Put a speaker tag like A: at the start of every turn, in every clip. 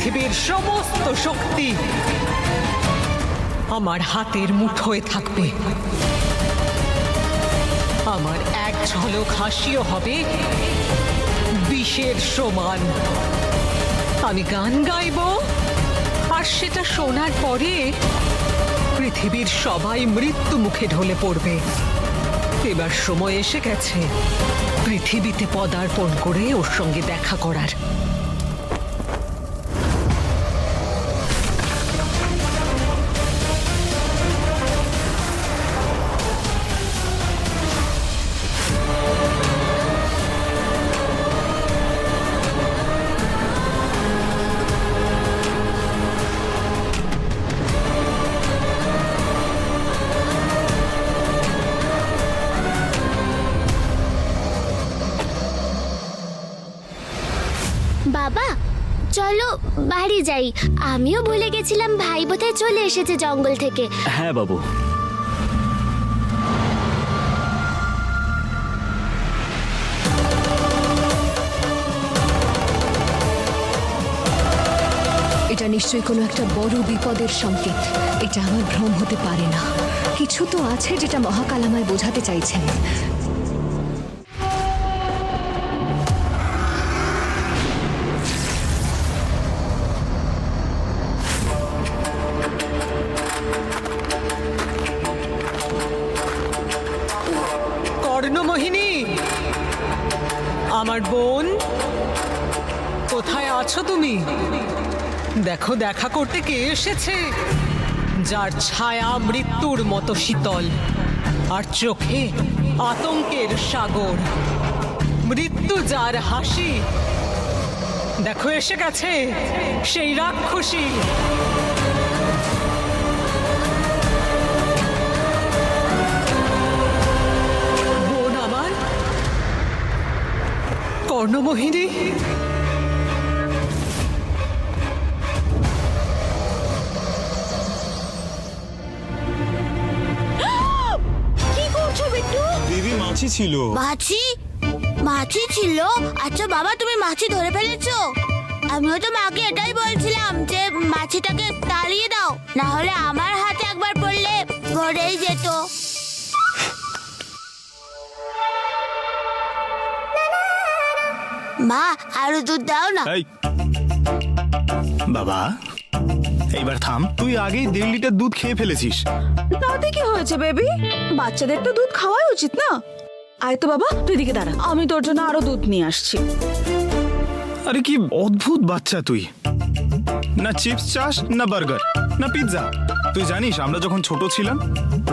A: পৃথিবীর সমস্ত শক্তি আমার হাতের মুঠোয় থাকবে। আমার এক ঝলক হাসিও হবে বিষের সমান। আমি গান গাইব, আর সেটা শোনার পরে পৃথিবীর সবাই মৃত্যু মুখে ঢলে পড়বে। এবার সময় এসে গেছে পৃথিবীতে পদার্পণ করে ওর সঙ্গে দেখা করার।
B: বাবা চলো বাড়ি যাই। আমিও ভুলে গেছিলাম ভাই বোধহয় চলে এসেছে জঙ্গল থেকে।
C: হ্যাঁ বাবু।
D: এটা নিশ্চয়ই কোনো একটা বড় বিপদের সংকেত। এটা আমার ভ্রম হতে পারে না। কিছু তো আছে যেটা মহাকাল আমায় বোঝাতে চাইছেন।
A: কর্ণমোহিনী, আমার বোন, কোথায় আছো তুমি? দেখো, দেখা করতে কে এসেছে। যার ছায়া মৃত্যুর মতো শীতল, আর চোখে আতঙ্কের সাগর। মৃত্যু যার হাসি। দেখো, এসে গেছে সেই রাক্ষসী। বোন আমার, কর্ণমোহিনী।
B: কি করছো বিট্টু?
E: দিদি মাছি ছিল।
B: মাছি? মাছি ছিল? আচ্ছা বাবা, তুমি মাছি ধরে ফেলেছো? আমিও তো মাকে এটাই বলছিলাম যে মাছিটাকে তাড়িয়ে দাও, না হলে আমার হাতে একবার পড়লে মরেই যেত। মা, আরো দুধ দাও না।
E: এই বাবা, এইবার থাম। তুই আগেই 1.5 লিটার দুধ খেয়ে ফেলেছিস।
F: তাতে কি হয়েছে বেবি? বাচ্চাদের তো দুধ খাওয়াই উচিত না? আয় তো বাবা, তুই দিকে দাঁড়া, আমি তোর জন্য আরো দুধ নিয়ে আসছি।
E: আরে কি অদ্ভুত বাচ্চা তুই। না চিপস চাস, না বার্গার, না পিৎজা। তুই জানিস আমরা যখন ছোট ছিলাম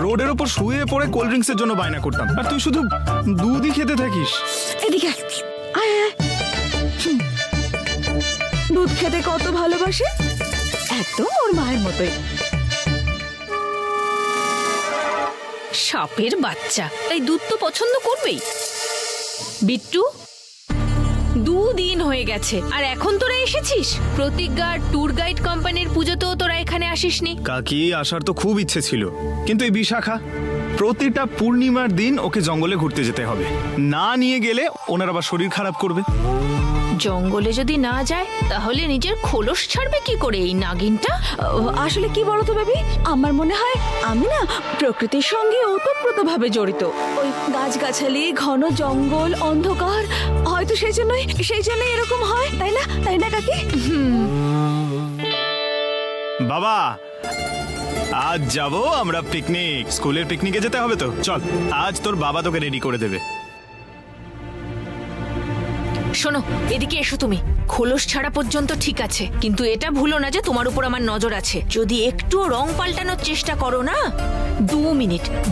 E: রোডের ওপর শুয়ে পড়ে কোল্ড ড্রিঙ্কসের জন্য বায়না করতাম, আর তুই শুধু দুধই খেতে থাকিস।
F: এদিকে আয়, আয়, আয়। দুধ খেতে কত ভালোবাসে, একদম ওর মায়ের মতোই।
G: সাপের বাচ্চা, তাই দুধ তো পছন্দ করবেই। বিট্টু, 2 দিন হয়ে গেছে আর এখন তোরা এসেছিস? প্রতিজ্ঞা ট্যুর গাইড কোম্পানির পুজোতেও তোরা এখানে আসিসনি।
E: কাকি আসার তো খুব ইচ্ছে ছিল, কিন্তু এই বিশাখা প্রতিটা পূর্ণিমার দিন ওকে জঙ্গলে ঘুরতে যেতে হবে। না নিয়ে গেলে ওনার আবার শরীর খারাপ করবে।
G: জঙ্গলে যদি না যায় তাহলে নিজের খোলস ছাড়বে কি করে এই নাগিনটা?
F: আসলে কি বলতো বেবি, আমার মনে হয় আমি না প্রকৃতির সঙ্গে ওতপ্রোতভাবে জড়িত। ওই গাছগাছালি, ঘন জঙ্গল, অন্ধকার, হয়তো সেই জন্যই এরকম হয়, তাই না? তাই না কাকি?
E: বাবা, আজ যাব আমরা পিকনিক। স্কুলের পিকনিকে যেতে হবে তো, চল। আজ তোর বাবা তোকে রেডি করে দেবে।
G: শোনো, এদিকে এসো তুমি। খোলস ছাড়া পর্যন্ত ঠিক আছে, কিন্তু এটা ভুলো না যে তোমার উপর আমার নজর আছে। যদি একটু রং পাল্টানোর চেষ্টা করো না,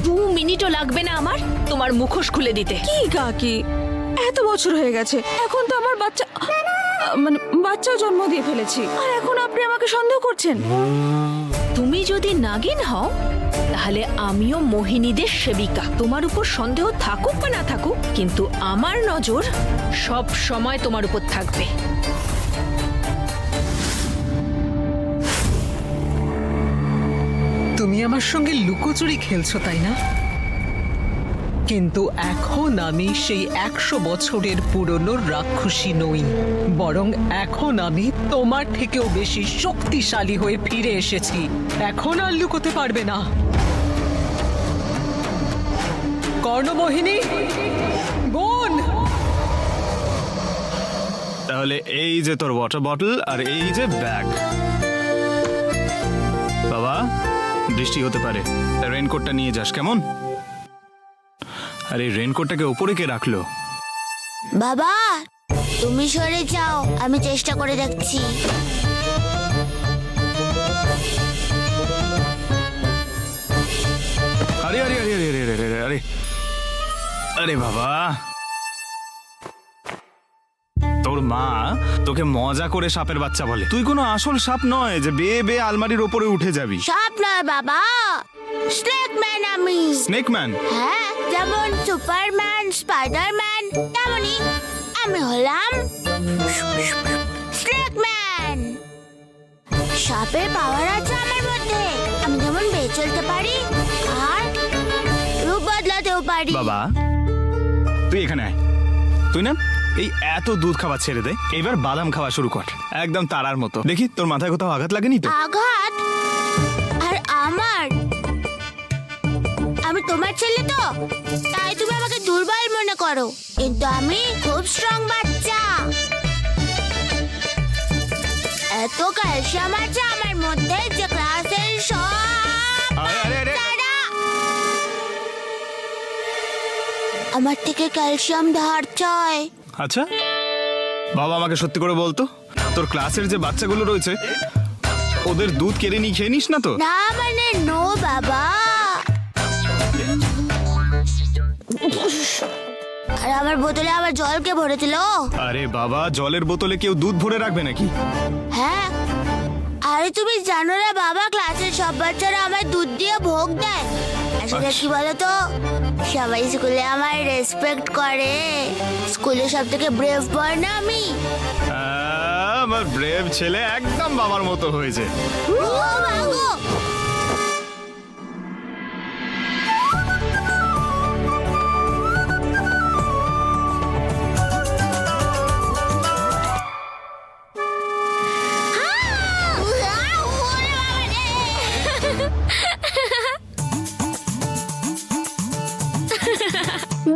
G: 2 মিনিটও লাগবে না আমার তোমার মুখোশ খুলে দিতে।
F: কি কাকি, এত বছর হয়ে গেছে, এখন তো আমার বাচ্চাও জন্ম দিয়ে ফেলেছি, আর এখন আপনি আমাকে সন্দেহ করছেন?
G: তুমি যদি নাগিন হও তাহলে আমিও মোহিনীদের সেবিকা। তোমার উপর সন্দেহ থাকুক বা না থাকুক, কিন্তু আমার নজর সব সময় তোমার উপর থাকবে।
A: তুমি আমার সঙ্গে লুকোচুরি খেলছো, তাই না? কিন্তু এখন আমি সেই 100 বছরের পুরনো রাক্ষসী নই, বরং এখন আমি তোমার থেকেও বেশি শক্তিশালী হয়ে ফিরে এসেছি। এখন আর লুকোতে পারবে না। কর্ণমোহিনী বোন,
E: তাহলে এই যে তোর ওয়াটার বটল আর এই যে ব্যাগ। বাবা, বৃষ্টি হতে পারে, রেনকোটটা নিয়ে যাস কেমন? আরে রেনকোটটাকে উপরে কে রাখলো?
B: বাবা তুমি সরে যাও, আমি চেষ্টা করে দেখছি।
E: আরে আরে আরে আরে আরে আরে আরে আরে বাবা, তোর মা তোকে মজা করে সাপের বাচ্চা বলে। তুই কোনো আসল সাপ নয় যে বেয়ে বেয়ে আলমারির ওপরে উঠে যাবি।
B: সাপ নয় বাবা, স্নেক ম্যান আমি।
E: Snake man?
B: হ্যাঁ, যেমন সুপারম্যান, স্পাইডারম্যান, তেমনই আমি হলাম স্নেক ম্যান। সাপের পাওয়ার আছে আমার মধ্যে। আমি যেমন বেয়ে চলতে পারি আর রূপ বদলাতেও পারি।
E: বাবা তুই এখানে আয়। তুই না এই এত দুধ খাওয়া ছেড়ে দে, এবার বাদাম খাওয়া শুরু কর, একদম তারার মতো। দেখি তোর মাথায় কোথাও আঘাত লাগেনি তো?
B: আঘাত? আর আমার? আমি তোমার ছেলে তো, তাই তুমি আমাকে দুর্বল মনে করো, কিন্তু আমি খুব স্ট্রং বাচ্চা। এত ক্যালসিয়াম আছে আমার মধ্যে যে ক্লাসের সব
E: আরে আরে আরে
B: বাচ্চারা আমার থেকে ক্যালসিয়াম ধার চায়।
E: আচ্ছা বাবা, আমাকে সত্যি করে বলতো, তোর ক্লাসের যে বাচ্চাগুলো রয়েছে ওদের দুধ কেড়ে নিয়ে খেয়ে নিস না তো?
B: না মানে নো বাবা। আর আমার বোতলে আবার জলকে ভরেছিল।
E: আরে বাবা, জলের বোতলে কেউ দুধ ভরে রাখবে নাকি?
B: হ্যাঁ, আরে তুমি জানো না বাবা, ক্লাসের সব বাচ্চারা আমায় দুধ দিয়ে ভোগ দেয়। আসলে কি বলতো, সবাই স্কুলে আমায় রেসপেক্ট করে। স্কুলে সব থেকে ব্রেভ বয় না আমি।
E: আমার ব্রেভ ছেলে একদম বাবার মতো হয়েছে।
B: ও মাগো!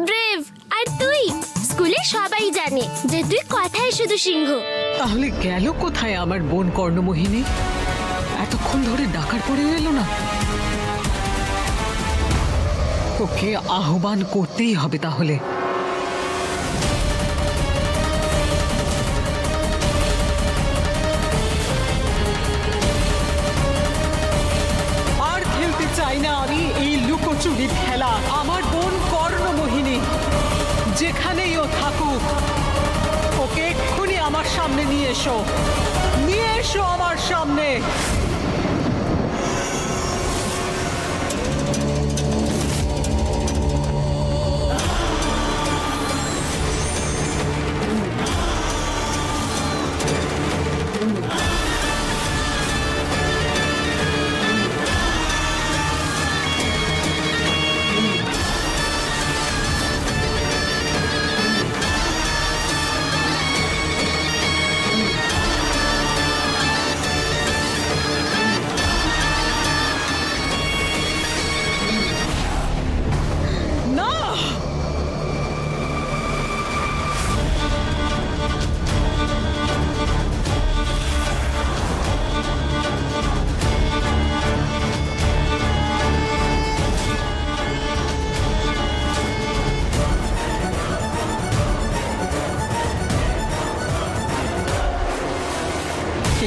C: ব্রেভ। আর তুই স্কুলে সবাই জানে যে তুই কথায় শুধু সিংহ।
A: তাহলে গেল কোথায় আমার বোন কর্ণমোহিনী? এতক্ষণ ধরে ডাকার পরেও এলো না। ওকে আহ্বান করতেই হবে তাহলে। আর খেলতে চাই না আমি এই লুকোচুরি খেলা। আমার বোন কর্ণমোহিনী যেখানেই ও থাকুক, ওকে এক্ষুনি আমার সামনে নিয়ে এসো, নিয়ে এসো আমার সামনে। না,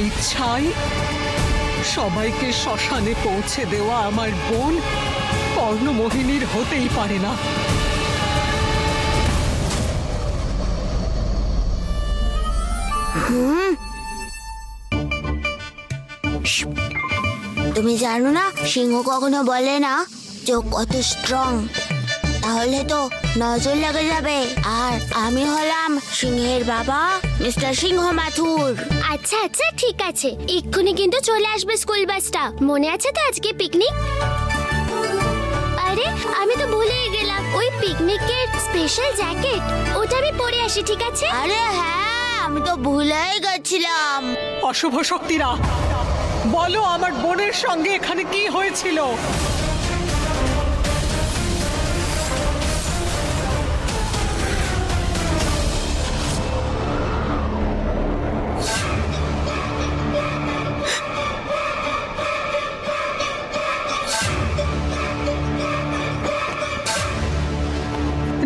A: এই ছাই সবাইকে শ্মশানে পৌঁছে দেওয়া আমার বোন কর্ণমোহিনীর হতেই পারে না।
B: তুমি জানো না, সিংহ কখনো বলে না যে ও কত স্ট্রং। তাহলে তো নজর লেগে যাবে। আর আমি হলাম সিংহের বাবা, মিস্টার সিংহ মাথুর।
C: আচ্ছা আচ্ছা ঠিক আছে, এক্ষুনি কিন্তু চলে আসবে স্কুল বাসটা। মনে আছে তো আজকে পিকনিক? আরে আমি তো ভুলেই গেলাম, ওই পিকনিকের স্পেশাল জ্যাকেট ওটা আমি পরে আসি, ঠিক আছে?
B: আরে হ্যাঁ, আমি তো ভুলেই গেছিলাম।
A: অশুভ শক্তিরা, বলো আমার বোনের সঙ্গে এখানে কি হয়েছিল?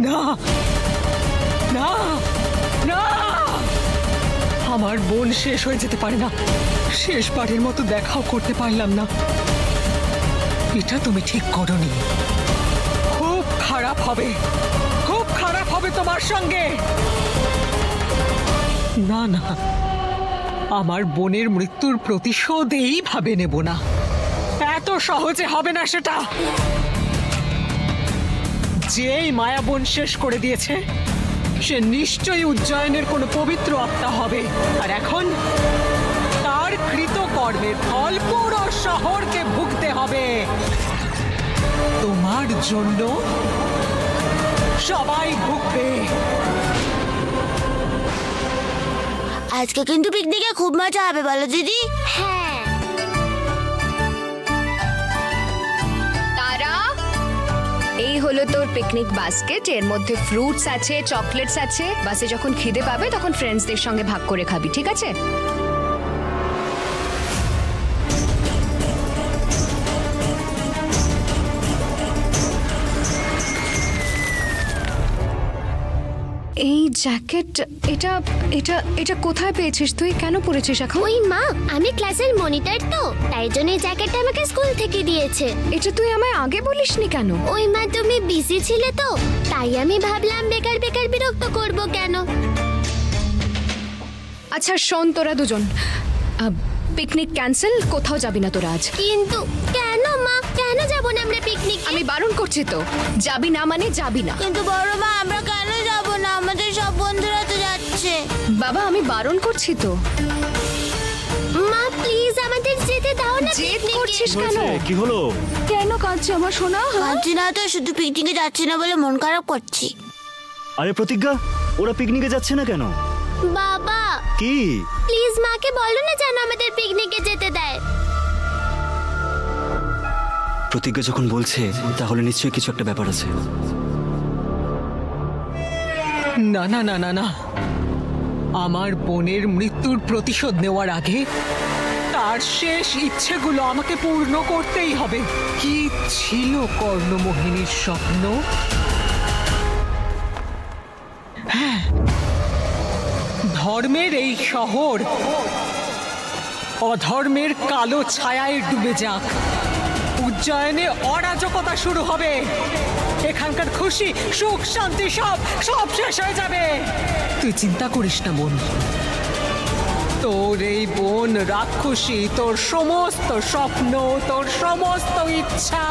A: না না না, আমার বোন শেষ হয়ে যেতে পারে না। শেষবারের মতো দেখাও করতে পারলাম না। এটা তুমি ঠিক করনি। খুব খারাপ হবে, খুব খারাপ হবে তোমার সঙ্গে। না না, আমার বোনের মৃত্যুর প্রতিশোধ এইভাবে নেব না। এত সহজে হবে না সেটা। যেই মায়াবন শেষ করে দিয়েছে সে নিশ্চয়ই উজ্জয়নের কোনো পবিত্র আত্মা হবে। আর এখন তার কৃতকর্মের ফল পুরো শহরকে ভুগতে হবে। তোমার জন্য সবাই ভুগবে।
B: আজকে কিন্তু পিকনিকে খুব মজা হবে, বলো দিদি?
C: হ্যাঁ।
D: তারা, এই হলো তোর পিকনিক বাস্কেট। এর মধ্যে ফ্রুটস আছে, চকলেটস আছে। বাসে যখন খিদে পাবে তখন ফ্রেন্ডসদের সঙ্গে ভাগ করে খাবি, ঠিক আছে? এই জ্যাকেট, এটা এটা এটা কোথায় পেয়েছিস তুই? কেন পরেছিস এখন?
C: ওই মা, আমি ক্লাসের মনিটর তো, তাই জন্য এই জ্যাকেটটা আমাকে স্কুল থেকে দিয়েছে।
D: এটা তুই আমায় আগে বলিসনি কেন?
C: ওই মা, তুমি বিজি ছিলে তো, তাই আমি ভাবলাম বেকার বেকার বিরক্ত করব কেন।
D: আচ্ছা শোন, তোরা দুজন পিকনিক ক্যান্সেল, কোথাও যাবি না তোরা আজ।
C: কিন্তু কেন মা, কেন যাব না আমরা পিকনিক?
D: আমি বারণ করছি তো, যাবি না মানে যাবি না।
B: কিন্তু বড় মা, আমরা কেন যাব না? আমাদের সব বন্ধুরা তো যাচ্ছে।
D: বাবা আমি বারণ করছি তো।
C: মা প্লিজ আমাদের যেতে দাও না।
D: জেদ
C: picnic-এ।
D: করছিস কেন?
H: কি হলো?
F: কেন কাঁদছে আমার সোনা?
B: কাঁদছি না তো, শুধু পিকনিকে যাচ্ছি না বলে মন খারাপ করছি।
H: আরে প্রতিজ্ঞা, ওরা পিকনিকে যাচ্ছে না কেন?
C: বাবা
H: কি?
C: প্লিজ মাকে বলো না যেন আমাদের পিকনিকে যেতে দেয়।
H: প্রতিজ্ঞা যখন বলছে তাহলে নিশ্চয়ই কিছু একটা ব্যাপার আছে।
A: না না না না না, আমার বোনের মৃত্যুর প্রতিশোধ নেওয়ার আগে তার শেষ ইচ্ছেগুলো আমাকে পূর্ণ করতেই হবে। কি ছিল কর্ণমোহিনীর স্বপ্ন? হ্যাঁ, ধর্মের এই শহর অধর্মের কালো ছায়ায় ডুবে যাক। উজ্জয়নে অরাজকতা শুরু হবে। এখানকার খুশি, সুখ, শান্তি সব সব শেষ হয়ে যাবে। তুই চিন্তা করিস না বোন, তোর এই বোন রাক্ষসী তোর সমস্ত স্বপ্ন, তোর সমস্ত ইচ্ছা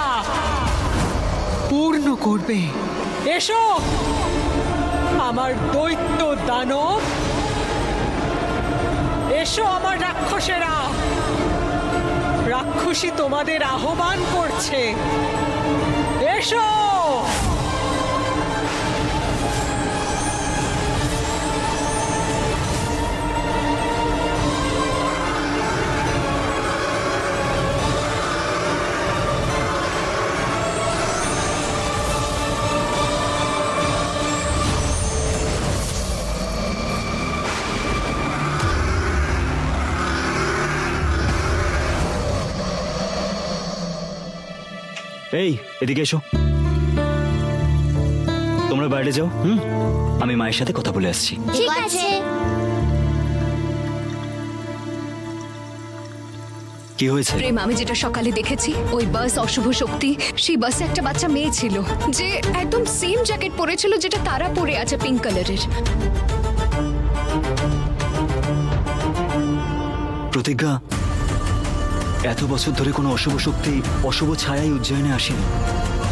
A: পূর্ণ করবে। এসো আমার দৈত্য দানব, এসো আমার রাক্ষসেরা। রাক্ষসী তোমাদের আহ্বান করছে, এসো।
H: এই এদিকে এসো, তোমরা বাইরে যাও। আমি মায়ের সাথে কথা বলে আসছি।
C: ঠিক আছে।
H: কি হয়েছে?
D: প্রেম, আমি যেটা সকালে দেখেছি, ওই বাস অশুভ শক্তি, সেই বাসে একটা বাচ্চা মেয়ে ছিল যে একদম সেম জ্যাকেট পরেছিল যেটা তারা পরে আছে, পিঙ্ক কালারের।
H: প্রতিজ্ঞা, এত বছর ধরে কোনো অশুভ শক্তি, অশুভ ছায়াই উজ্জয়নে আসেনি।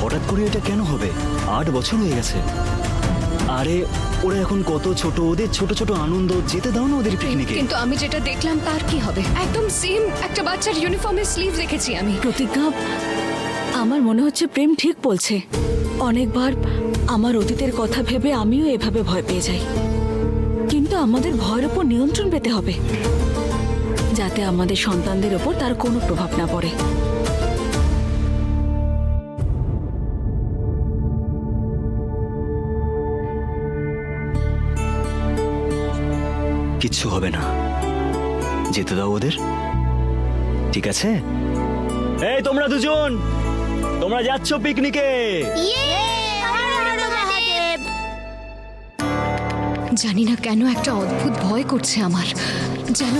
H: হঠাৎ করে এটা কেন হবে? 8 বছর হয়ে গেছে। আরে ওরা এখন কত ছোট, ওদের ছোট ছোট আনন্দ, যেতে দাও না ওদের পিকনিকে।
D: কিন্তু আমি যেটা দেখলাম তার কি হবে? একদম সেম একটা বাচ্চার ইউনিফর্মের স্লিভ দেখেছি আমি।
F: প্রতিজ্ঞা, আমার মনে হচ্ছে প্রেম ঠিক বলছে। অনেকবার আমার অতীতের কথা ভেবে আমিও এভাবে ভয় পেয়ে যাই, কিন্তু আমাদের ভয়ের উপর নিয়ন্ত্রণ পেতে হবে, যাতে আমাদের সন্তানদের ওপর তার কোনো প্রভাব না পড়ে।
H: কিচ্ছু হবে না, যেতে দাও ওদের, ঠিক আছে? এই তোমরা দুজন, তোমরা যাচ্ছ পিকনিকে।
D: জানি না কেন একটা অদ্ভুত ভয় করছে আমার, যেন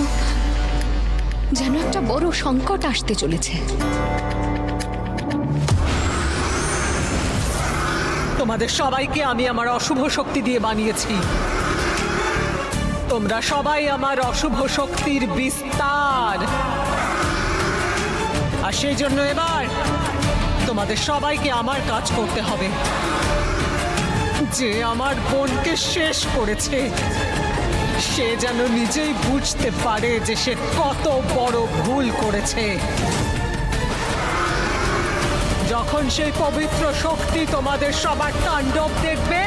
D: যেন একটা বড় সংকট আসতে চলেছে।
A: তোমাদের সবাইকে আমি আমার অশুভ শক্তি দিয়ে বানিয়েছি। তোমরা সবাই আমার অশুভ শক্তির বিস্তার, আর সেই জন্য এবার তোমাদের সবাইকে আমার কাজ করতে হবে। যে আমার বোনকে শেষ করেছে, সে যেন নিজেই বুঝতে পারে যে সে কত বড় ভুল করেছে। যখন সেই পবিত্র শক্তি তোমাদের সবার তাণ্ডব দেখবে,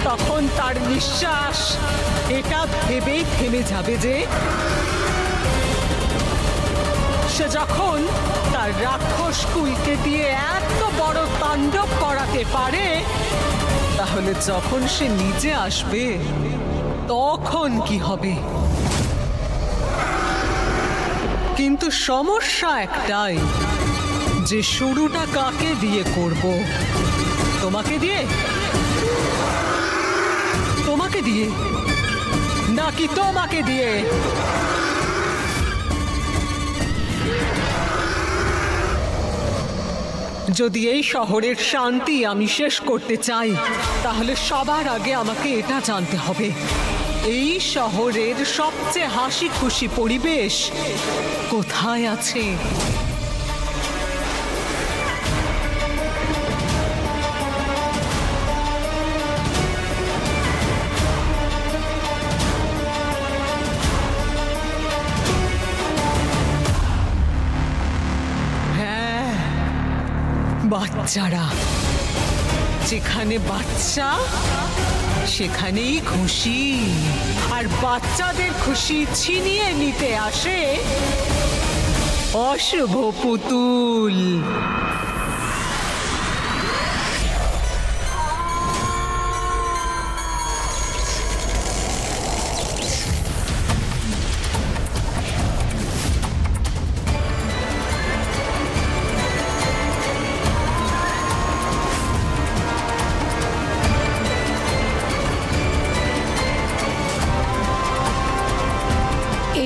A: তখন তার নিঃশ্বাস এটা ভেবেই থেমে যাবে যে সে যখন তার রাক্ষস কুলকে দিয়ে এত বড় তাণ্ডব করাতে পারে, তাহলে যখন সে নিজে আসবে তখন কি হবে? কিন্তু সমস্যা একটাই, যে শুরুটা কাকে দিয়ে করব? তোমাকে দিয়ে? তোমাকে দিয়ে নাকি তোমাকে দিয়ে? যদি এই শহরের শান্তি আমি শেষ করতে চাই, তাহলে সবার আগে আমাকে এটা জানতে হবে, এই শহরের সবচেয়ে হাসি খুশি পরিবেশ কোথায় আছে। বাচ্চারা, যেখানে বাচ্চা সেখানেই খুশি, আর বাচ্চাদের খুশি ছিনিয়ে নিতে আসে অশুভ পুতুল।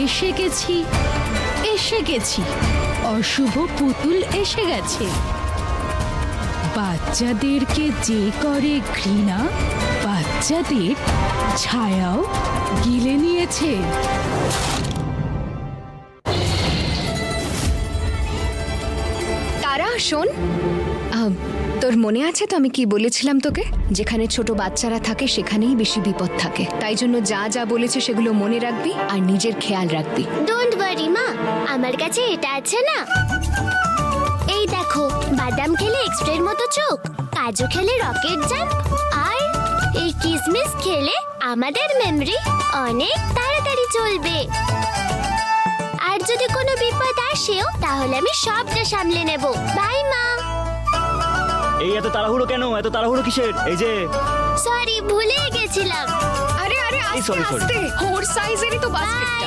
I: এসে গেছি, এসে গেছি, অশুভ পুতুল এসে গেছে। বাচ্চাদেরকে যে করে ঘৃণা, বাচ্চাদের ছায়াও গিলে নিয়েছে।
D: তারা শোন, তোর মনে আছে তো আমি কি বলেছিলাম তোকে? যেখানে ছোট বাচ্চারা থাকে সেখানেই বেশি বিপদ থাকে। তাই জন্য যা যা বলেছে সেগুলো মনে রাখবি আর নিজের খেয়াল রাখবি।
C: ডোন্ট ওয়ারি মা, আমার কাছে এটা আছে না। এই দেখো, বাদাম খেলে এক্সপ্রের মতো চোখ, কাজু খেলে রকেট জাম্প, আর এই কিসমিস খেলে আমাদের মেমরি অনেক তাড়াতাড়ি চলবে। আর যদি কোনো বিপদ আসেও, তাহলে আমি সবটা সামলে নেব। বাই মা।
H: এই এত তাড়াহুড়ো কেন? এত তাড়াহুড়ো কিসের? এই যে
C: সরি, ভুলে গেছিলাম।
D: আরে আরে
H: এই
D: আস্তে
H: sorry, sorry.
D: আস্তে, ওর সাইজেরই তো বাস্কেটটা।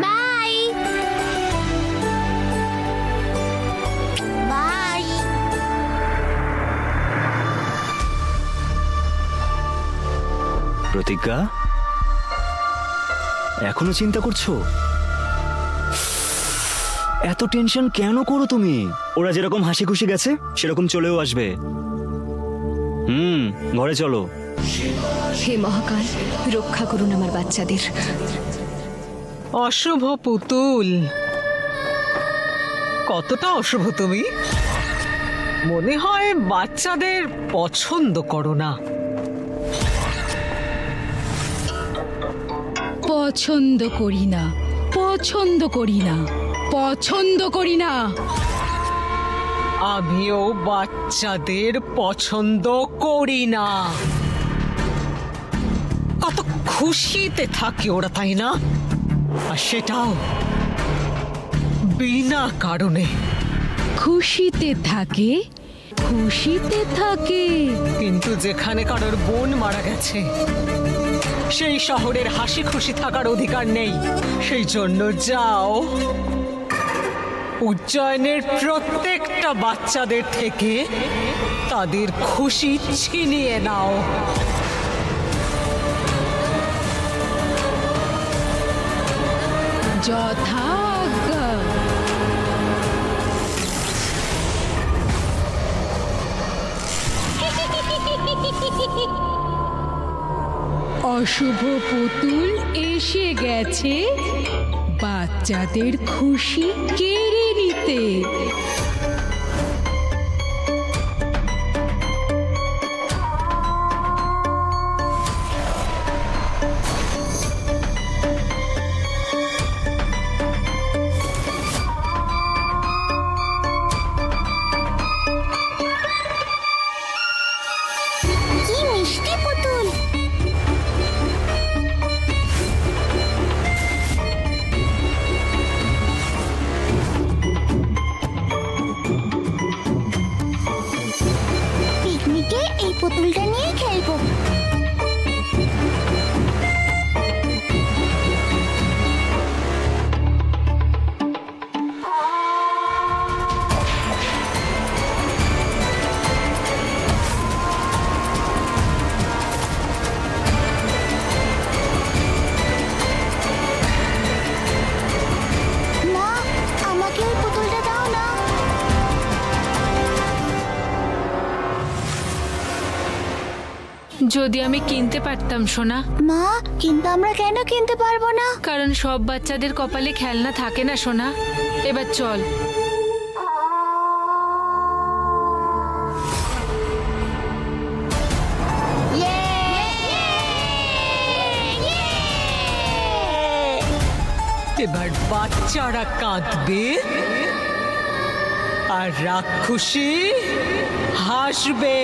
C: বাই।
B: বাই।
H: প্রতিজ্ঞা, এখনো চিন্তা করছো? এত টেনশন কেন করো তুমি? ওরা যেরকম হাসি খুশি গেছে সেরকম চলেও আসবে। ঘরে চলো।
D: হে মহাকাল, রক্ষা করুন আমার বাচ্চাদের।
A: অশুভ পুতুল, কতটা অশুভ তুমি! মনে হয় বাচ্চাদের পছন্দ করো না।
I: পছন্দ করি না, পছন্দ করি না, পছন্দ করি না।
A: আমিও বাচ্চাদের পছন্দ করি না। কত খুশিতে থাকে ওরা, তাই না? আর সেটাও বিনা কারণে।
I: খুশিতে থাকে, খুশিতে থাকে।
A: কিন্তু যেখানে কারোর বোন মারা গেছে, সেই শহরের হাসি খুশি থাকার অধিকার নেই। সেই জন্য যাও, উজ্জয়নের প্রত্যেকটা বাচ্চাদের থেকে তাদের খুশি ছিনিয়ে নাও।
I: যথাজ্ঞা। অশুভ পুতুল এসে গেছে বাচ্চাদের খুশি কেড়ে নিতে।
C: কি মিষ্টি পুতুল! পিকনিকে এই পুতুলটা নিয়ে খেলবো। মা, আমাকে ওই পুতুলটা দাও না।
G: যদি আমি কিনতে পারতাম সোনা।
C: মা, কিন্তু আমরা কেন কিনতে পারবো না?
G: কারণ সব বাচ্চাদের কপালে খেলনা থাকে না সোনা। এবার চল।
A: এবার বাচ্চারা কাঁদবে আর রাক্ষসী হাসবে।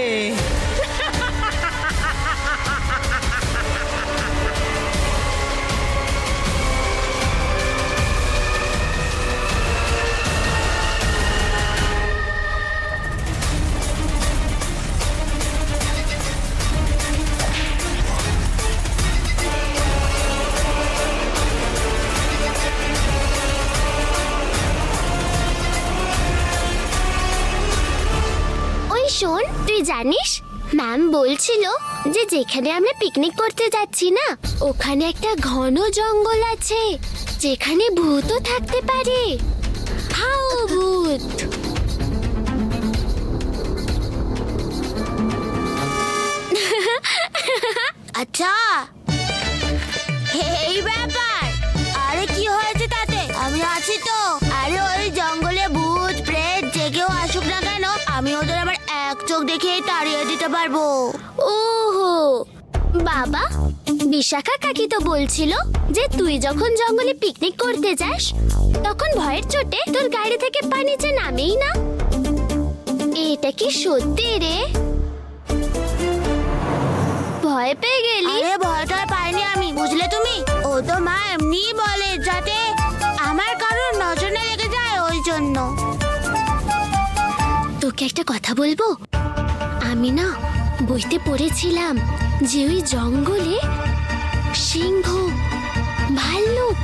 C: ওই শোন, তুই জানিস ম্যাম বলছিল যে যেখানে আমরা পিকনিক করতে যাচ্ছি না, ওখানে একটা ঘন জঙ্গল আছে যেখানে ভূতও থাকতে পারে। হাউ ভূত!
B: আচ্ছা, এই ব্যাপার। আরে কি হয়েছে তাতে? আমি আছি তো। আরে ওই জঙ্গলে ভূত প্রেত যে কেউ আসুক না কেন, আমি ওদের আবার এক চোখ দেখেই তাড়িয়ে দিতে পারবো।
C: ওহো বাবা, বিশাখা কাকি তো বলছিল যে তুই যখন জঙ্গলে পিকনিক করতে যাস তখন ভয়ের চোটে তোর গাড়ি থেকে পা নিচে নামেই না। এটা কি সত্যি রে? ভয় পেয়ে গেলি?
B: আরে ভয়টা পাইনি আমি, বুঝলে তুমি? ও তো মা এমনি বলে যাতে আমার কারোর নজর না লেগে যায়, ওই জন্য।
C: তোকে একটা কথা বলবো? আমি না বইতে পড়েছিলাম যে ওই জঙ্গলে সিংহ, ভাল্লুক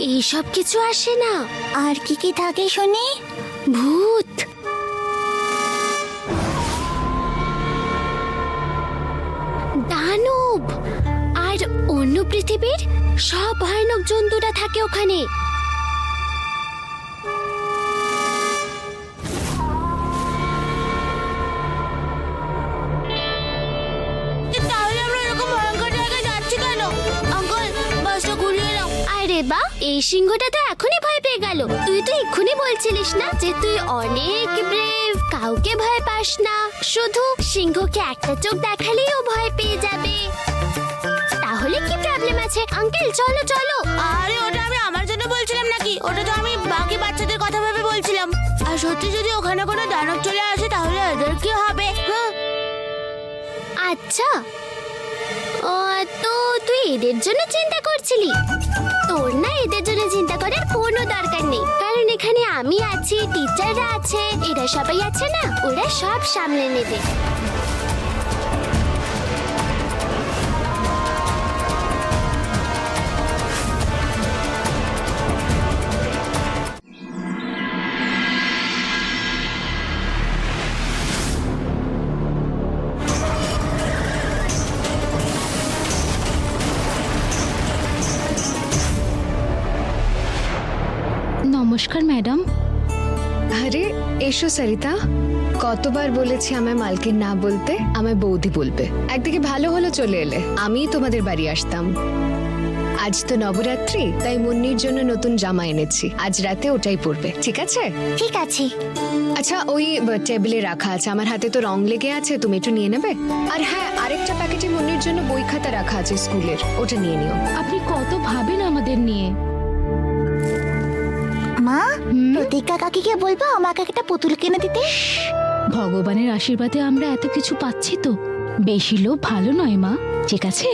C: এইসব কিছু আসে না।
B: আর কি কি থাকে শুনি?
C: ভূত, দানব আর অন্য পৃথিবীর সব ভয়ানক জন্তুরা থাকে ওখানে।
B: তাহলে আমরা এরকম ভয়ঙ্কর জায়গায় যাচ্ছি কেন? আঙ্কেল, বাসটা ঘুরিয়ে নাও।
C: আরে বা, এই সিংহটা তো এখনই ভয় পেয়ে গেল। তুই তো এক্ষুনি বলছিলিস না যে তুই অনেক ব্রেভ, কাউকে ভয় পাস না, শুধু সিংহকে একটা চোখ দেখালেই ও ভয় পেয়ে যাবে। তাহলে কি প্রবলেম আছে আছে। আঙ্কেল চলো চলো।
B: আরে ওটা আমি আমার জন্য বলছিলাম নাকি, ওটা তো আমি বাকি বাচ্চাদের কথা ভেবে বলছিলাম। আর সত্যি যদি ওখানে কোনো দানব চলে আসে তাহলে ওদের কি হবে?
C: আচ্ছা তো তুই এদের জন্য চিন্তা করছিলি? তোর না এদের জন্য চিন্তা করার কোনো দরকার নেই, কারণ এখানে আমি আছি, টিচাররা আছে, এরা সবাই আছে না, ওরা সব সামলে নেবে।
I: নমস্কার ম্যাডাম।
D: আরে এসো সরিতা, কতবার বলেছি আমায় মালকিন না বলতে, আমায় বৌদি বলবে। একদিকে ভালো হলো চলে এলে, আমি তোমাদের বাড়ি আসতাম। আজ তো নবরাত্রি, তাই মুন্নির জন্য নতুন জামা এনেছি, আজ রাতে ওটাই পরবে, ঠিক আছে?
C: ঠিক আছে।
D: আচ্ছা ওই টেবিলে রাখা আছে, আমার হাতে তো রং লেগে আছে, তুমি একটু নিয়ে নেবে। আর হ্যাঁ, আরেকটা প্যাকেটে মুন্নির জন্য বই খাতা রাখা আছে স্কুলের, ওটা নিয়ে নিও।
I: আপনি কত ভাবেন আমাদের নিয়ে।
B: মা, প্রতিজ্ঞা কাকিকে বলবো আমাকে একটা পুতুল কিনে দিতে।
I: ভগবানের আশীর্বাদে আমরা এত কিছু পাচ্ছি তো, বেশি লোভ ভালো নয় মা, ঠিক আছে?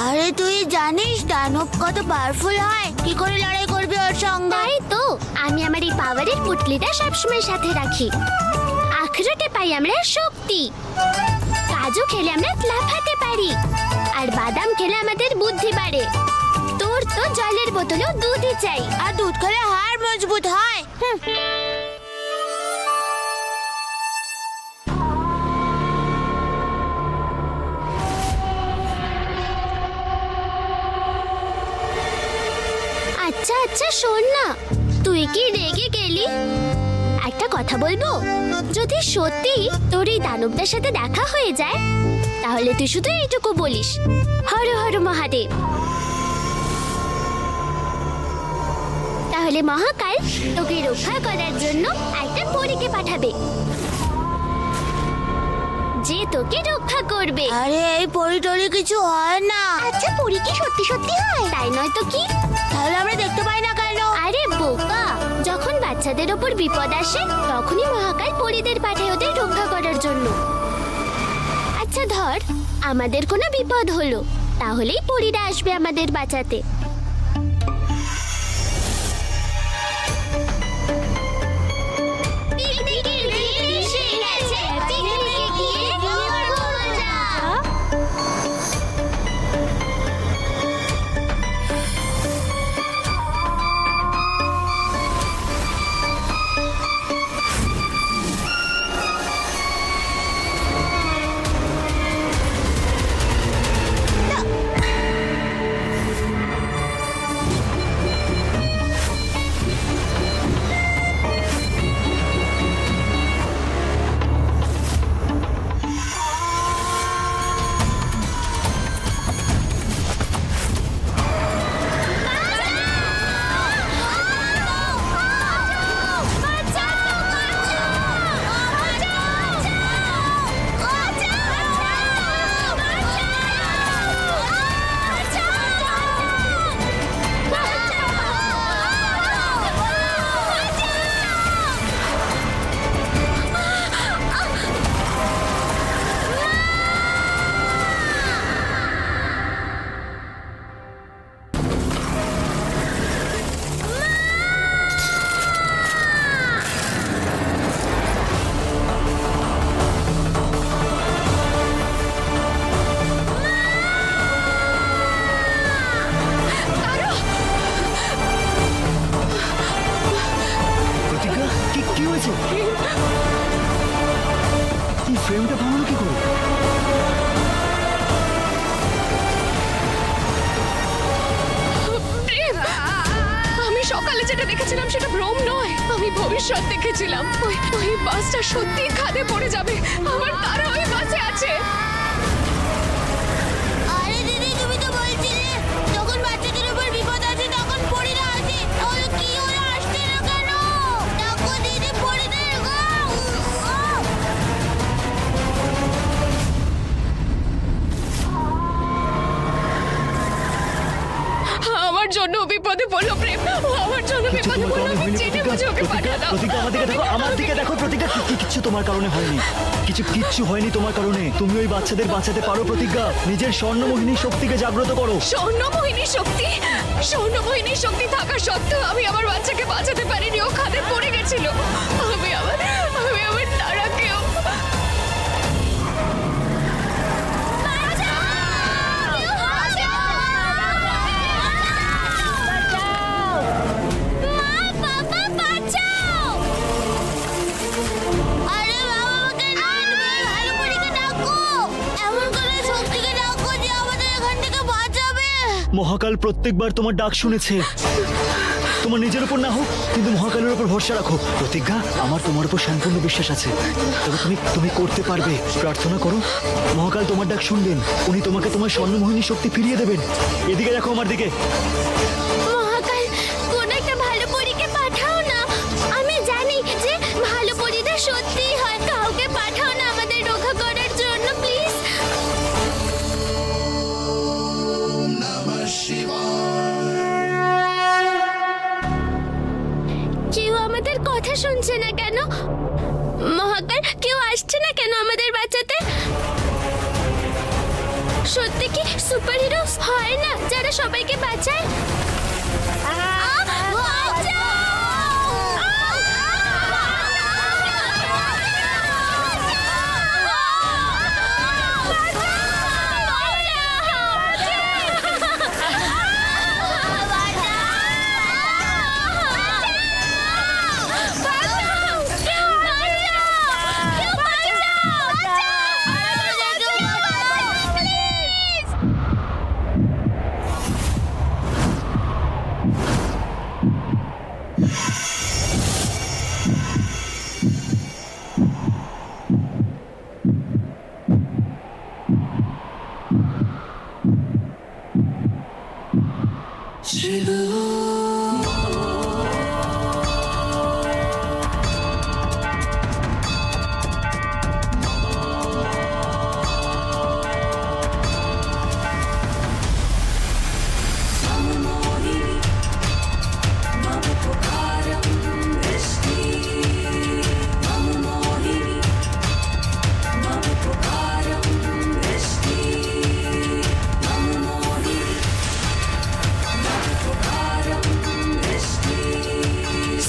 B: আরে তুই জানিস দানব কত পাওয়ারফুল হয়? কি করে লড়াই করবি ওর সঙ্গে?
C: তাই তো আমি আমার এই পাওয়ারের পুটলিটা সবসময় সাথে রাখি। আখরোটে পাই আমরা শক্তি, কাজু খেলে আমরা লাফাতে পারি, আর বাদাম খেলে আমাদের বুদ্ধি বাড়ে। তোর তো জলের বোতলেও দুধই চাই,
B: আর দুধ খেলে হাড় মজবুত হয়।
C: আচ্ছা আচ্ছা শোন না, তুই কি রেগে গেলি? একটা কথা বলবো, যদি সত্যি তোর এই দানবদের সাথে দেখা হয়ে যায় তাহলে তুই শুধু এইটুকু বলিস, হর হর মহাদেব। তাহলে মহাকাল তোকে রক্ষা করার জন্য একটা পরীকে পাঠাবে, যে তোকে রক্ষা করবে।
B: আরে এই পরিটরি কিছু হয় না।
C: আচ্ছা পরী কি সত্যি সত্যি হয়? তাই নয় তো কি?
B: তাহলে আমরা দেখতে পাই না কেন?
C: আরে বোকা, যখন বাচ্চাদের ওপর বিপদ আসে তখনই মহাকাল পরীদের পাঠায় ওদের রক্ষা করার জন্য। আচ্ছা ধর আমাদের কোনো বিপদ হলো, তাহলেই পরীরা আসবে আমাদের বাঁচাতে।
H: ফ্রেমটা ভাঙলো কি করে?
D: আমি সকালে যেটা দেখেছিলাম সেটা ভ্রম নয়, আমি ভবিষ্যৎ দেখেছিলাম। ওই বাসটা সত্যি খাদে পড়ে যাবে, আমার তারা ওই বাসে আছে।
B: আরে দিদি তুমি তো বলছিলে যখন বাচ্চাদের উপর বিপদ আসে তখন পরীরা আসে, তাহলে কি ওরা আসছে না কেন? দেখো দিদি পরীদের গো।
D: বিপদে পড়লো প্রেম, ও আমার জন্য
H: কিচ্ছু
D: বিপদে
H: তোমার
D: পড়লো,
H: কারণে
D: আমি
H: হয়নি
D: জেনে
H: প্রতিজ্ঞা।
D: বুঝে ওকে পাঠিয়ে দাও।
H: প্রতিজ্ঞা, আমার দিকে দেখো, আমার দিকে দেখো প্রতিজ্ঞা, কিচ্ছু তোমার কারণে হয়নি, কিচ্ছু হয়নি তোমার কারণে। তুমি ওই বাচ্চাদের বাঁচাতে পারো প্রতিজ্ঞা। নিজের স্বর্ণমোহিনী শক্তিকে জাগ্রত করো।
D: স্বর্ণমোহিনী শক্তি থাকা সত্ত্বেও আমি আমার বাচ্চাকে বাঁচাতে পারিনি, ও খাদে পড়ে গেছিল। আমি আমার তারাকেও
B: আরে বাবা, আমাকে ভালো পরীকে ডাকো, এমন করে শক্তিকে ডাকো যে আমাদের এখান থেকে বাঁচাবে।
H: মহাকাল প্রত্যেকবার তোমার ডাক শুনেছে। তোমার নিজের উপর না হোক, কিন্তু মহাকালের উপর ভরসা রাখো প্রতিজ্ঞা। আমার তোমার উপর সম্পূর্ণ বিশ্বাস আছে। তবে তুমি করতে পারবে। প্রার্থনা করো, মহাকাল তোমার ডাক শুনবেন। উনি তোমাকে তোমার স্বর্ণমোহিনী শক্তি ফিরিয়ে দেবেন। এদিকে দেখো, আমার দিকে।
C: মহাকাল, কোন একটা ভালো পরীকে পাঠাও না। আমি জানি যে ভালো পরীরা সত্যিই হয়। কাউকে পাঠাও না আমাদের রক্ষা করার জন্য, প্লিজ। কেউ আমাদের কথা শুনছে না কেন? মহাকাল, কেউ আসছে না কেন আমাদের বাঁচাতে? সত্যি কি সুপার হিরো হয় না যারা সবাইকে বাঁচায়?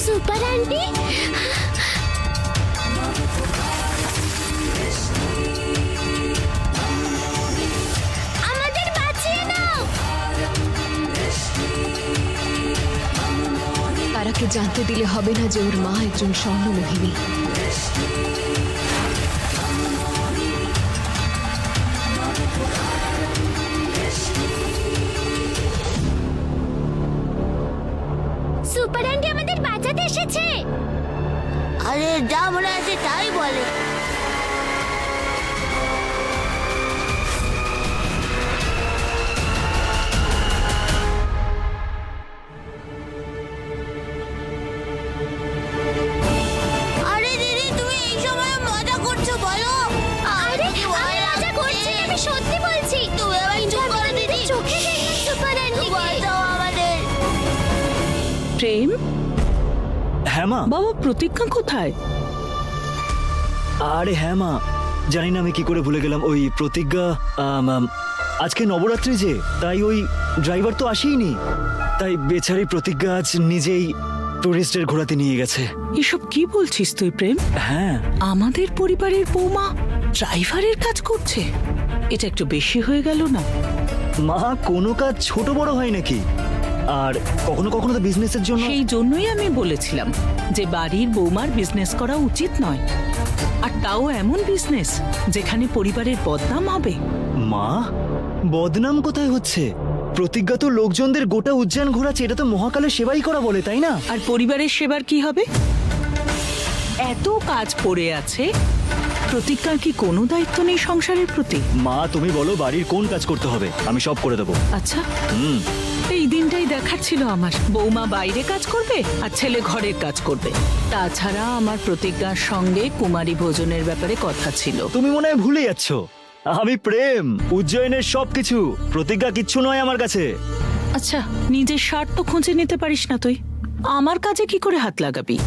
C: সুপার আন্টি, আমাদের বাঁচিয়ে দাও।
D: তারাকে জানতে দিলে হবে না যে ওর মা একজন স্বর্ণমোহিনী।
C: সুপার আন্টি আমাদের বাঁচাতে এসেছে।
B: আরে যা মনে আছে তাই বলে। আরে দিদি, তুমি এই সময় মজা করছো বলো?
C: আরে আমি মজা করছি, আমি সত্যি বলছি।
B: তুমি আবার চুপ করো দিদি।
C: চোখে দেখুন সুপার আন্টি।
B: বাঁচাও আমাদের।
F: প্রেম,
H: হ্যাঁ মা।
F: বাবা প্রতিজ্ঞা কোথায়?
H: আরে হ্যাঁ মা, জানি না আমি কি করে ভুলে গেলাম। ওই প্রতিজ্ঞা, আজকে নবরাত্রি যে, তাই ওই ড্রাইভার তো আসেইনি, তাই বেচারি প্রতিজ্ঞা আজ নিজেই টুরিস্টের ঘোরাতে নিয়ে গেছে।
F: এসব কি বলছিস তুই প্রেম?
H: হ্যাঁ,
F: আমাদের পরিবারের বৌমা ড্রাইভারের কাজ করছে? এটা একটু বেশি হয়ে গেল না?
H: মা, কোনো কাজ ছোট বড় হয় নাকি? আর কখনো কখনো তো বিজনেসের জন্য।
F: সেই জন্যই আমি বলেছিলাম যে বাড়ির বৌমার বিজনেস করা উচিত নয়, আর তাও এমন বিজনেস যেখানে পরিবারের বদনাম হবে।
H: মা, বদনাম কোথায় হচ্ছে? প্রতিজ্ঞা তো লোকজনদের গোটা উজ্জয়ন ঘোরাচ্ছে, এটা তো মহাকালের সেবাই করা বলে, তাই না?
F: আর পরিবারের সেবার কি হবে? এত কাজ পড়ে আছে, প্রতিজ্ঞার কি কোনো দায়িত্ব নেই সংসারের প্রতি?
H: মা, তুমি বলো বাড়ির কোন কাজ করতে হবে, আমি সব করে দেবো।
F: আচ্ছা,
H: হুম।
F: এই দিনটাই দেখার ছিল আমার। বৌমা বাইরে কাজ করবে আর ছেলে ঘরের কাজ করবে। তাছাড়া আমার প্রতিজ্ঞার সঙ্গে কুমারী ভোজনের ব্যাপারে কথা ছিল।
H: তুমি মনে হয় ভুলে যাচ্ছ, আমি প্রেম, উজ্জয়নের সবকিছু। প্রতিজ্ঞা কিচ্ছু নয় আমার কাছে।
F: আচ্ছা, নিজের স্বার্থ খুঁজে নিতে পারিস না তুই? আমার কাজে কি করে হাত লাগাবি?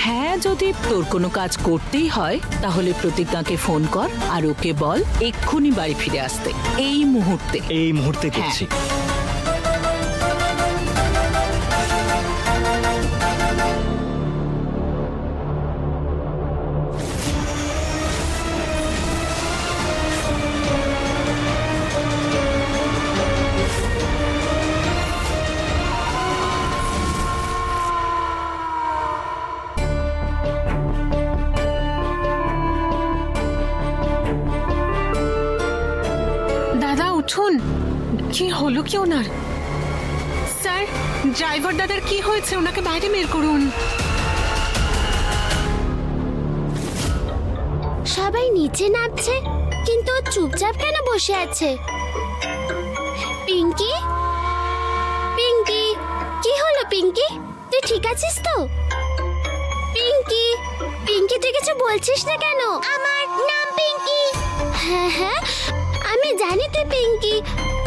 F: হ্যাঁ, যদি তোর কোনো কাজ করতেই হয় তাহলে প্রতিজ্ঞাকে ফোন কর আর ওকে বল এক্ষুনি বাড়ি ফিরে আসতে, এই মুহূর্তে।
H: এই মুহূর্তে করছি।
A: দাদা উঠুন, কি হলো কি ওনার? স্যার, ড্রাইভার দাদার কি হয়েছে? ওনাকে বাইরে বের করুন।
C: সবাই নিচে নামছে কিন্তু ও চুপচাপ কেন বসে আছে? পিঙ্কি, পিঙ্কি, কি হলো পিঙ্কি? তুই ঠিক আছিস তো? পিঙ্কি, পিঙ্কি, তুই কিছু বলছিস না কেন? আমার নাম পিঙ্কি। হ্যাঁ হ্যাঁ, আমি জানি তুই পিঙ্কি,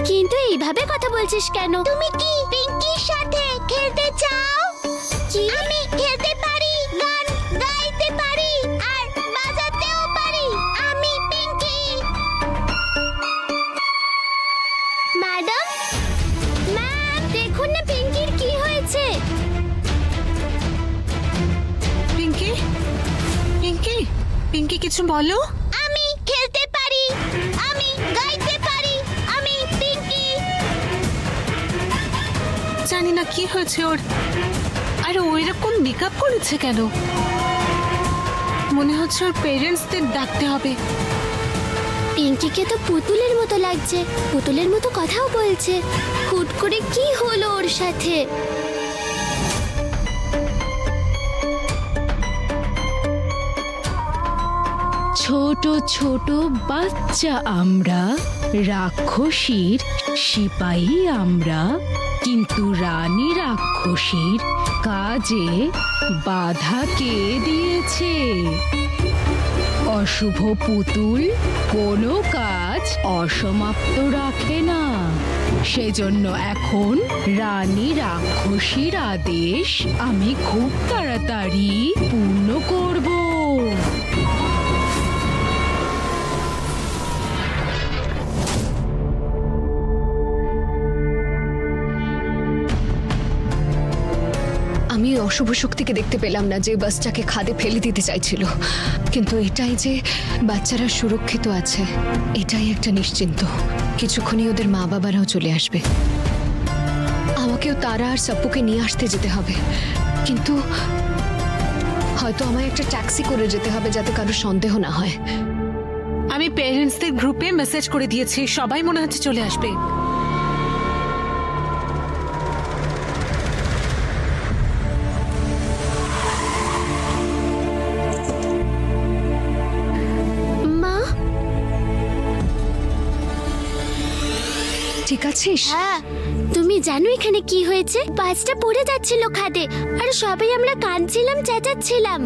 C: কিন্তু এইভাবে কথা বলছিস কেন? তুমি কি পিঙ্কির সাথে খেলতে চাও? কি? আমি খেলতে পারি, গান গাইতে পারি আর বাজাতেও পারি। আমি পিঙ্কি। ম্যাডাম, ম্যাম, দেখুন না পিঙ্কির কি হয়েছে।
A: পিঙ্কি, পিঙ্কি, পিঙ্কি কিছু বলো।
C: আমি খেলতে পারি, আমি গাইতে পারি, আমি পিঙ্কি।
A: জানি না কি হয়েছে ওর। আর ও এরকম মেকআপ করেছে কেন? মনে হচ্ছে ওর পেরেন্টসদের ডাকতে হবে।
C: পিঙ্কিকে তো পুতুলের মতো লাগছে, পুতুলের মতো কথাও বলছে। হুট করে কি হলো ওর সাথে?
I: ছোট ছোট বাচ্চা আমরা, রাক্ষসীর সিপাহী আমরা, কিন্তু রানী রাক্ষসীর কাজে বাধা কে দিয়েছে? অশুভ পুতুল কোনো কাজ অসমাপ্ত রাখে না। সেজন্য এখন রানী রাক্ষসীর আদেশ আমি খুব তাড়াতাড়ি পূর্ণ করব।
D: আমি অশুভ শক্তিকে দেখতে পেলাম না যে বাচ্চাকে খাদে ফেলে দিতে চাইছিল, কিন্তু এটাই যে বাচ্চারা সুরক্ষিত আছে এটাই একটা নিশ্চিন্ত। কিছুক্ষণই ওদের মা বাবারাও চলে আসবে। আমাকেও তারা আর সাপ্পুকে নিয়ে আসতে যেতে হবে, কিন্তু হয়তো আমায় একটা ট্যাক্সি করে যেতে হবে যাতে কারো সন্দেহ না হয়।
A: আমি পেরেন্টসদের গ্রুপে মেসেজ করে দিয়েছি, সবাই মনে হচ্ছে চলে আসবে।
C: মা,
D: ঠিক আছিস?
C: হ্যাঁ, তুমি জানো এখানে কি হয়েছে? বাসটা পড়ে যাচ্ছিল খাদে আর সবাই আমরা কাঁদছিলাম, চেঁচাচ্ছিলাম।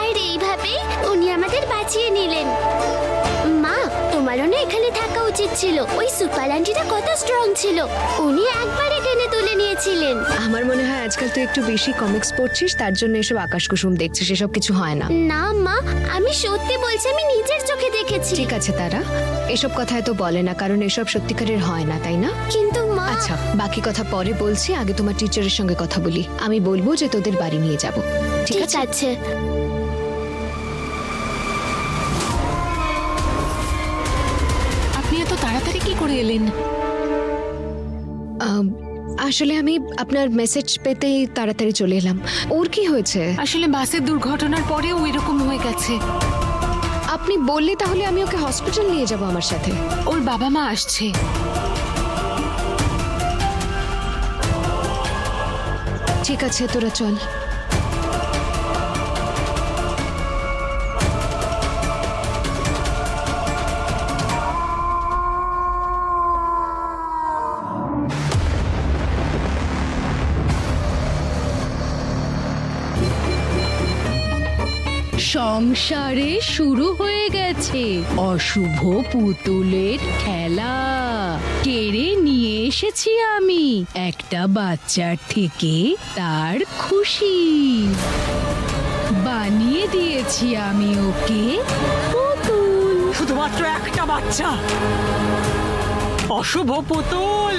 C: আর এইভাবেই উনি আমাদের বাঁচিয়ে নিলেন। মা, তোমারও না এখানে থাকা উচিত ছিল। ওই সুপার আন্টিটা কত স্ট্রং ছিল, উনি একবারে টেনে তুলে নিয়েছিলেন।
D: আমার মনে হয় আজকাল তুই একটু বেশি কমিক্স পড়ছিস, তার জন্য এসব আকাশ কুসুম দেখছিস। এসব কিছু হয় না।
C: না মা, আমি সত্যি বলছি, আমি নিজের চোখে দেখেছি।
D: ঠিক আছে তারা, এসব কথা তো বলে না, কারণ এসব সত্যিকারের হয় না, তাই না?
C: কিন্তু মা,
D: আচ্ছা, বাকি কথা পরে বলছি, আগে তোমার টিচারের সঙ্গে কথা বলি। আমি বলবো যে তোদের বাড়ি নিয়ে যাব। ঠিক
C: ঠিক
D: আছে?
C: আছে।
A: আপনি এত তাড়াতাড়ি কি করে এলেন?
D: আসলে আমি আপনার মেসেজ পেতেই তাড়াতাড়ি চলে এলাম। ওর কি হয়েছে?
A: আসলে বাসের দুর্ঘটনার পরেও এরকম হয়ে গেছে।
D: আপনি বললে তাহলে আমি ওকে হসপিটাল নিয়ে যাব আমার সাথে।
A: ওর বাবা মা আসছে।
D: ঠিক আছে, তোরা চল।
I: সংসারে শুরু হয়ে গেছে অশুভ পুতুলের খেলা। কেড়ে নিয়ে এসেছি আমি একটা বাচ্চার থেকে তার খুশি। বানিয়ে দিয়েছি আমি ওকে পুতুল।
A: শুধুমাত্র একটা বাচ্চা, অশুভ পুতুল।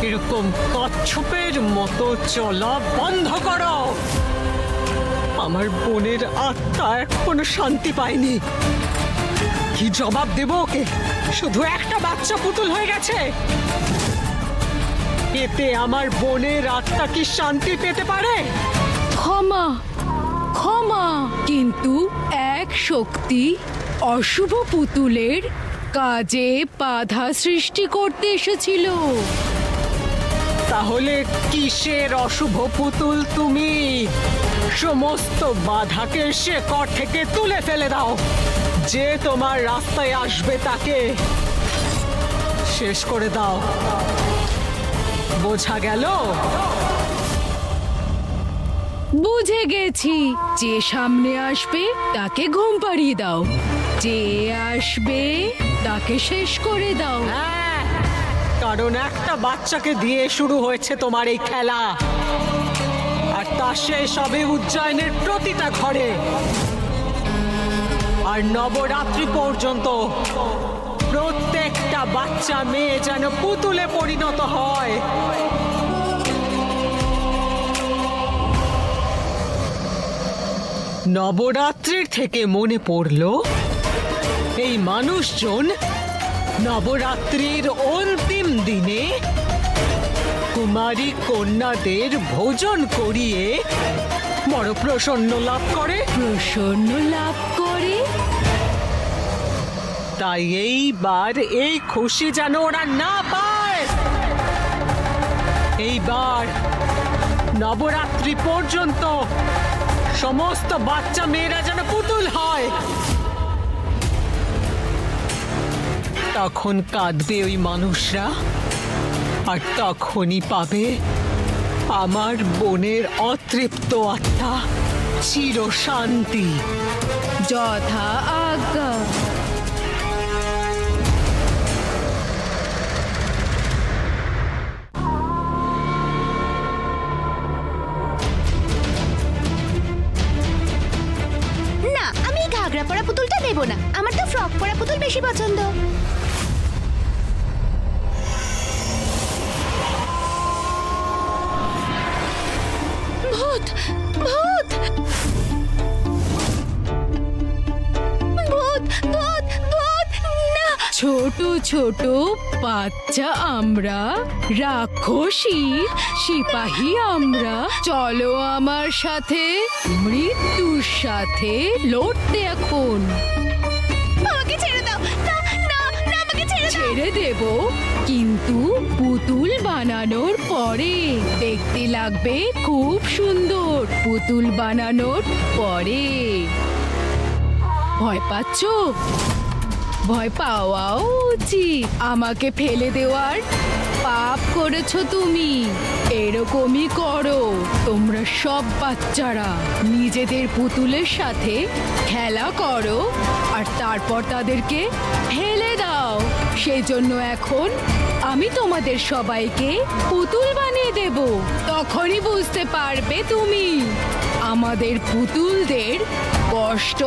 A: এরকম কচ্ছপের মতো চলা বন্ধ করো। আমার বোনের আত্মা এখনো শান্তি পায়নি। কি জবাব দেব ওকে? শুধু একটা বাচ্চা পুতুল হয়ে গেছে, এতে আমার বোনের আত্মা কি শান্তি পেতে পারে?
I: ক্ষমা ক্ষমা, কিন্তু এক শক্তি অশুভ পুতুলের কাজে বাধা সৃষ্টি করতে এসেছিল।
A: তাহলে কিসের অশুভ পুতুল তুমি? সমস্ত বাধাকে শেকড় থেকে তুলে ফেলে দাও। যে তোমার রাস্তায় আসবে তাকে শেষ করে দাও। বোঝা গেল?
I: বুঝে গেছি। যে সামনে আসবে তাকে ঘুম পাড়িয়ে দাও, যে আসবে তাকে শেষ করে দাও।
A: হ্যাঁ, কারণ একটা বাচ্চাকে দিয়ে শুরু হয়েছে তোমার এই খেলা, আর তা শেষ হবে উজ্জয়নের প্রতিটা ঘরে। আর নবরাত্রি পর্যন্ত প্রত্যেকটা বাচ্চা মেয়ে যেন পুতুলে পরিণত হয়। নবরাত্রির থেকে মনে পড়ল, এই মানুষজন নবরাত্রির অন্তিম দিনে কুমারী কন্যাদের ভোজন করিয়ে বড় প্রসন্ন লাভ করে।
I: প্রসন্ন লাভ করে।
A: তাই এইবার এই খুশি যেন ওরা না পায়। এইবার নবরাত্রি পর্যন্ত সমস্ত বাচ্চা মেয়েরা যেন পুতুল হয়। তখন কাঁদবে ওই মানুষরা, আর তখনই পাবে আমার বোনের অতৃপ্ত আত্মা চির শান্তি।
I: যথা আজ্ঞা।
C: না, আমি এই ঘাগরা পরা পুতুলটা দেব না। আমার তো ফ্রক পরা পুতুল বেশি পছন্দ। ভূত ভূত ভূত ভূত ভূত, না।
I: ছোট ছোট বাচ্চা আমরা, রাক্ষসী সিপাহী আমরা। চলো আমার সাথে মৃত্যুর সাথে লড়তে এখন।
C: আমাকে ছেড়ে দাও। না না না, আমাকে ছেড়ে দাও।
I: ছেড়ে দেব, কিন্তু পুতুল বানানোর পরে। দেখতে লাগবে খুব সুন্দর পুতুল বানানোর পরে। ভয় পাচ্ছ? ভয় পাওয়াও উচিত। আমাকে ফেলে দেওয়ার পাপ করেছো তুমি। এরকমই করো তোমরা সব বাচ্চারা। নিজেদের পুতুলের সাথে খেলা করো আর তারপর তাদেরকে ফেলে দাও। সেই জন্য এখন আমি তোমাদের সবাইকে পুতুল বানিয়ে দেব। তখনই বুঝতে পারবে তুমি আমাদের পুতুলদের কষ্ট।